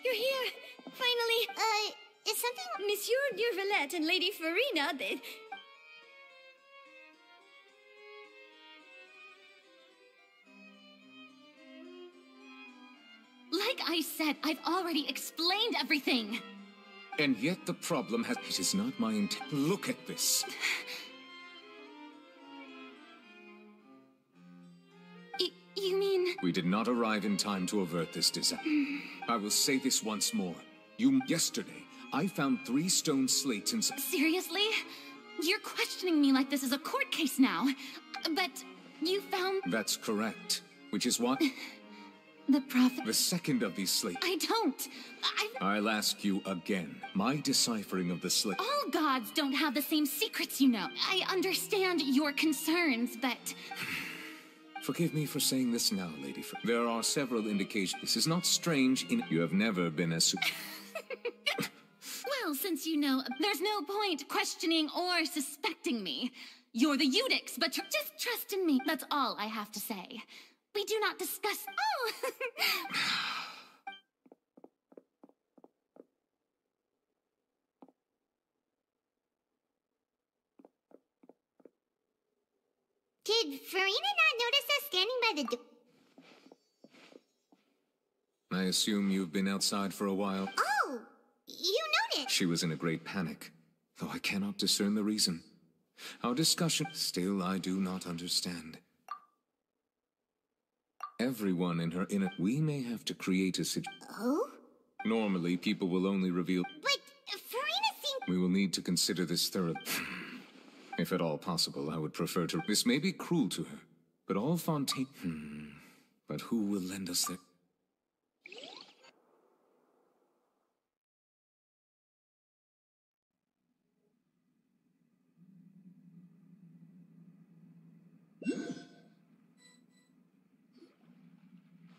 you're here! Finally! Is something... Monsieur Neuvillette and Lady Farina, they... Like I said, I've already explained everything! And yet the problem has... It is not my intent. Look at this. You mean... We did not arrive in time to avert this disaster. I will say this once more. Yesterday, I found 3 stone slates in... Seriously? You're questioning me like this is a court case now. But you found... That's correct. Which is what? The prophet... The second of these slates... I don't. I'll ask you again. My deciphering of the slate... All gods don't have the same secrets, you know. I understand your concerns, but... Forgive me for saying this now, Lady Fr. There are several indications. This is not strange in... You have never been as... Well, since you know, there's no point questioning or suspecting me. You're the Eunuchs, but just trust in me. That's all I have to say. We do not discuss... Oh! Did Farina not notice us standing by the door? I assume you've been outside for a while. Oh! You noticed! She was in a great panic, though I cannot discern the reason. Our discussion... Still, I do not understand. Everyone in her inner... We may have to create a situation... Oh? Normally, people will only reveal... But Farina seemed... We will need to consider this thoroughly. If at all possible, I would prefer to... This may be cruel to her, but all Fontaine... But who will lend us their...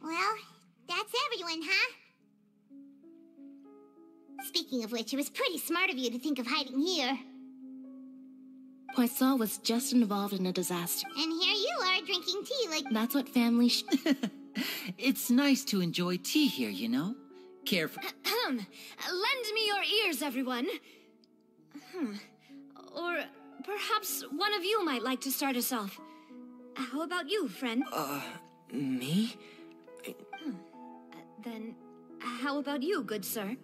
Well, that's everyone, huh? Speaking of which, it was pretty smart of you to think of hiding here. Poisson was just involved in a disaster. And here you are drinking tea like... That's what family It's nice to enjoy tea here, you know? Care for... Lend me your ears, everyone. Or perhaps one of you might like to start us off. How about you, friend? Me? Then, how about you, good sir?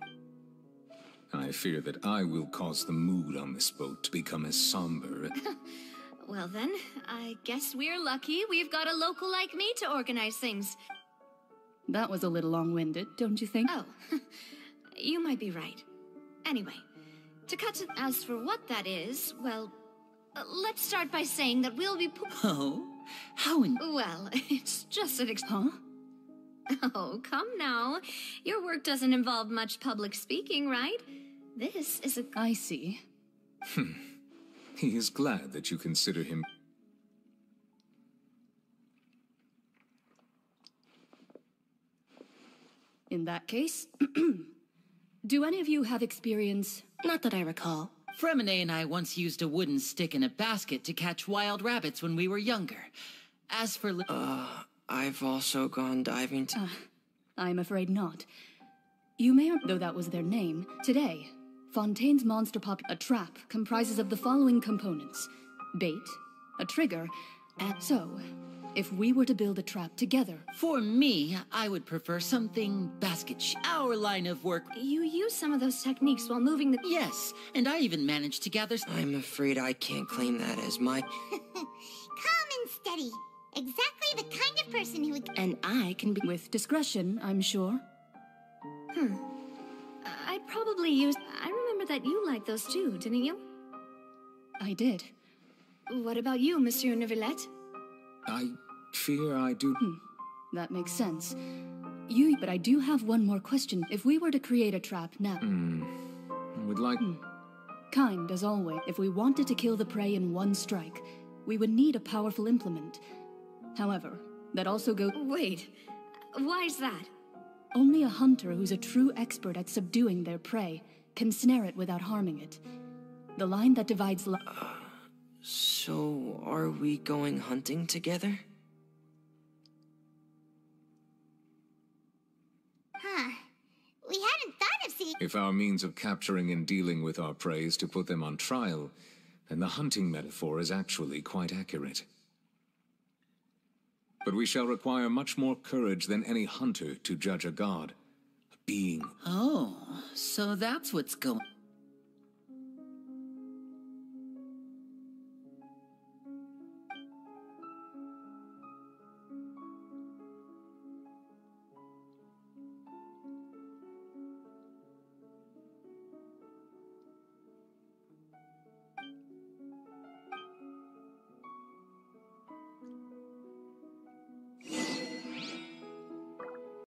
I fear that I will cause the mood on this boat to become as somber. Well then, I guess we're lucky we've got a local like me to organize things. That was a little long-winded, don't you think? Oh, you might be right. Anyway, to cut to... As for what that is, well, let's start by saying that we'll be... Oh? How in... Well, it's just an Huh? Oh, come now. Your work doesn't involve much public speaking, right? This is a... I see. He is glad that you consider him... In that case, do any of you have experience? Not that I recall. Fremine and I once used a wooden stick in a basket to catch wild rabbits when we were younger. As for... I've also gone diving to... I'm afraid not. You may, though that was their name. Today, Fontaine's monster a trap comprises of the following components. Bait, a trigger, and so, if we were to build a trap together... For me, I would prefer something our line of work. You use some of those techniques while moving the... Yes, and I even managed to gather... I'm afraid I can't claim that as my... Calm and steady. Exactly the kind of person who would... And I can be... With discretion, I'm sure. I'd probably use... I remember that you liked those too, didn't you? I did. What about you, Monsieur Neuvillette? I fear I do... That makes sense. But I do have one more question. If we were to create a trap now... I would like... Kind, as always. If we wanted to kill the prey in one strike, we would need a powerful implement. However, that also goes... Wait, why's that? Only a hunter who's a true expert at subduing their prey can snare it without harming it. The line that divides... So, are we going hunting together? Huh. We had If our means of capturing and dealing with our prey is to put them on trial, then the hunting metaphor is actually quite accurate. But we shall require much more courage than any hunter to judge a god. A being. Oh, so that's what's going...